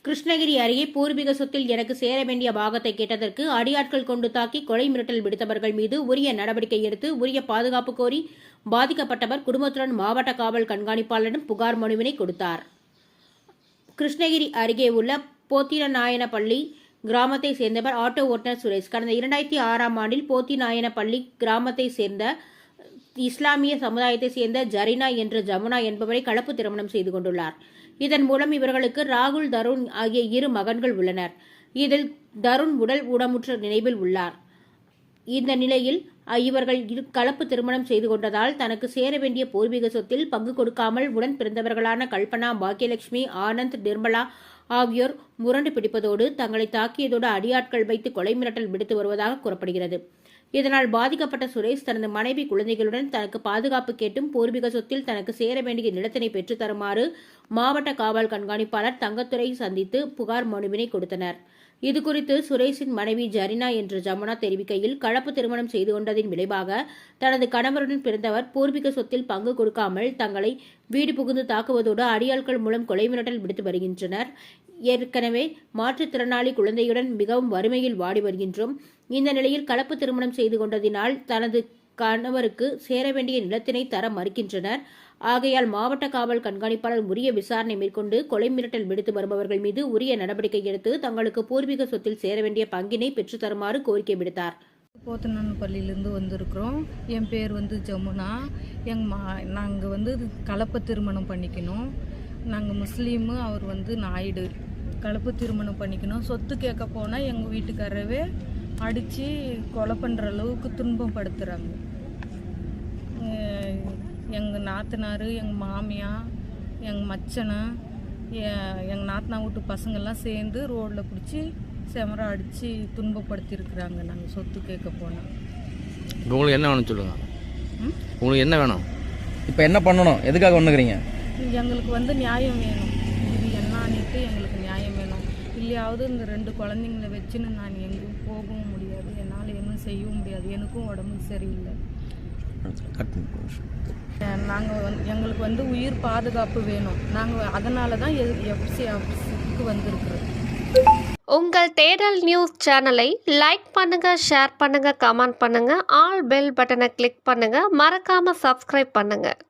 கிருஷ்ணகிரி அருகே பூர்வீக சொத்தில் எனக்கு சேர வேண்டிய பாகத்தை கேட்டதற்கு அடியாட்கள் கொண்டு தாக்கி கொலை மிரட்டல் விடுத்தவர்கள் மீது உரிய நடவடிக்கை எடுத்து உரிய பாதுகாப்பு கோரி பாதிக்கப்பட்டவர் குடும்பத்துடன் மாவட்ட காவல் கண்காணிப்பாளரிடம் புகார் மனுவினை கொடுத்தார். கிருஷ்ணகிரி அருகே உள்ள போத்திநாயனப்பள்ளி கிராமத்தை சேர்ந்தவர் ஆட்டோ ஓட்டுநர் சுரேஷ். கடந்த 2006ஆம் ஆண்டில் போத்திநாயனப்பள்ளி கிராமத்தை சேர்ந்த இஸ்லாமிய சமுதாயத்தை சேர்ந்த ஜரீனா என்ற ஜமுனா என்பவரை கலப்பு திருமணம் செய்து கொண்டுள்ளார். இதன் மூலம் இவர்களுக்கு ராகுல், தருண் ஆகிய 2 மகன்கள் உள்ளனர். இதில் தருண் உடல் ஊனமுற்ற நிலையில் உள்ளார். இந்த நிலையில் இவர்கள் கலப்பு திருமணம் செய்து கொண்டதால் தனக்கு சேர வேண்டிய பூர்வீக சொத்தில் பங்கு கொடுக்காமல் உடன் பிறந்தவர்களான கல்பனா, பாக்கியலட்சுமி, ஆனந்த், நிர்மலா ஆகியோர் முரண்டு பிடிப்பதோடு தங்களை தாக்கியதோடு அடியாட்கள் வைத்து கொலை மிரட்டல் விடுத்து வருவதாக கூறப்படுகிறது. இதனால் பாதிக்கப்பட்ட சுரேஷ் தனது மனைவி, குழந்தைகளுடன் தனக்கு பாதுகாப்பு கேட்டும் பூர்வீக சொத்தில் தனக்கு சேர வேண்டிய நிலத்தினை பெற்றுத் தருமாறு மாவட்ட காவல் கண்காணிப்பாளர் தங்கத்துரை சந்தித்து புகார் மனுவினை கொடுத்தனர். இதுகுறித்து சுரேஷின் மனைவி ஜரீனா என்ற ஜமுனா தெரிவிக்கையில், கலப்பு திருமணம் செய்து கொண்டதின் விளைவாக தனது கணவருடன் பிறந்தவர் பூர்வீக சொத்தில் பங்கு கொடுக்காமல் தங்களை வீடு புகுந்து தாக்குவதோடு அடியாட்கள் மூலம் கொலை மிரட்டல் விடுத்து வருகின்றனர். ஏற்கனவே மாற்றுத்திறனாளி குழந்தையுடன் மிகவும் வறுமையில் வாடி வருகின்றோம். இந்த நிலையில் கலப்பு திருமணம் செய்து கொண்டதினால் தனது கணவருக்கு சேர வேண்டிய நிலத்தினை தர மறுக்கின்றனர். ஆகையால் மாவட்ட காவல் கண்காணிப்பாளர் உரிய விசாரணை மேற்கொண்டு கொலை மிரட்டல் விடுத்து வருபவர்கள் மீது உரிய நடவடிக்கை எடுத்து தங்களுக்கு பூர்வீக சொத்தில் சேர வேண்டிய பங்கினை பெற்றுத் தருமாறு கோரிக்கை விடுத்தார். போத்தனான்பள்ளியிலேருந்து வந்திருக்கிறோம். என் பேர் ஜமுனா. நாங்கள் கலப்பு திருமணம் பண்ணிக்கணும். நாங்கள் முஸ்லீமு, அவர் நாயுடு. கலப்பு திருமணம் பண்ணிக்கணும். சொத்து கேட்க போனால் எங்கள் வீட்டுக்காரவே அடித்து கொலை பண்ணுற அளவுக்கு துன்பம் படுத்துகிறாங்க. எங்கள் நாத்தனார், எங்கள் மாமியா, எங்கள் மச்சனை, எங்கள் நாத்தனா வீட்டு பசங்கள்லாம் சேர்ந்து ரோட்டில் பிடிச்சி செமரா அடித்து துன்பப்படுத்தியிருக்கிறாங்க. நாங்கள் சொத்து கேட்க போனால். உங்களுக்கு என்ன வேணும் சொல்லுங்கள். உங்களுக்கு என்ன வேணும்? இப்போ என்ன பண்ணணும்? எதுக்காக ஒன்றுக்கிறீங்க? எங்களுக்கு நியாயம் வேணும். இது என்னான்ட்டு எங்களுக்கு நியாயம் வேணும். இல்லையாவது இந்த 2 குழந்தைங்கள வச்சுன்னு நான் எங்கேயும் போகவும் முடியாது, என்னால் எதுவும் செய்யவும் முடியாது. எனக்கும் உடம்பு சரியில்லை. எங்களுக்கு உயிர் பாதுகாப்பு வேணும். நாங்கள் அதனால தான் எஃப்சி ஆஃபீஸுக்கு வந்திருக்கிறோம். உங்கள் தேடல் நியூஸ் சேனலை லைக் பண்ணுங்க, ஷேர் பண்ணுங்க, கமெண்ட் பண்ணுங்க, ஆல் பெல் பட்டனை கிளிக் பண்ணுங்க, மறக்காம சப்ஸ்கிரைப் பண்ணுங்க.